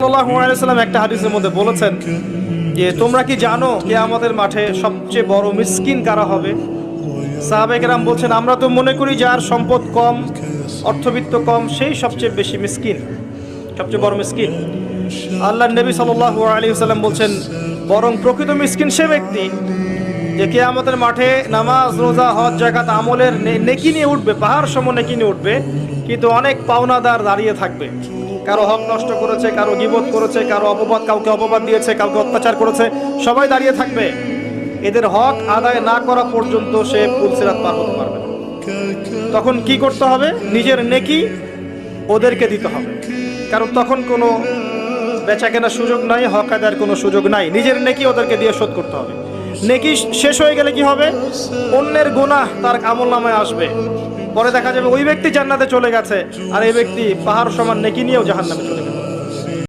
সাল্লাল্লাহু আলাইহি ওয়াসাল্লাম একটা হাদিসের মধ্যে বলেছেন যে তোমরা কি জানো কিয়ামতের মাঠে সবচেয়ে বড় মিসকিন কারা হবে? সাহাবায়ে কেরাম বলছেন, আমরা তো মনে করি যার সম্পদ কম, অর্থবিত্ত কম, সেই সবচেয়ে বেশি মিসকিন, সবচেয়ে বড় মিসকিন। আল্লাহর নবী সাল্লাল্লাহু আলাইহি ওয়াসাল্লাম বলছেন, বরং প্রকৃত মিসকিন সে ব্যক্তি যে কিয়ামতের মাঠে নামাজ, রোজা, হজ, যাকাত আমলের নেকি নিয়ে উঠবে, পাহাড় সম নেকি নিয়ে উঠবে, কিন্তু অনেক পাওনাদার দাঁড়িয়ে থাকবে। কারো হক নষ্ট করেছে, কারো গীবত করেছে, কারো কাউকে অপবাদ দিয়েছে, কাউকে অত্যাচার করেছে, সবাই দাঁড়িয়ে থাকবে। এদের হক আদায় না করা পর্যন্ত সে পুলসিরাত পার হতে পারবে না। তখন কি করতে হবে? নিজের নেকি ওদেরকে দিতে হবে, কারণ তখন কোনো বেচা কেনার সুযোগ নাই, হক আদায়ের কোনো সুযোগ নাই। নিজের নেকি ওদেরকে দিয়ে শোধ করতে হবে। নেকি শেষ হয়ে গেলে কি হবে? অন্যের গুনাহ তার আমলনামায় আসবে, পরে দেখা যাবে ওই ব্যক্তি জান্নাতে চলে গেছে আর এই ব্যক্তি পাহাড় সমান নেকি নিয়েও জাহান্নামে চলে গেছে।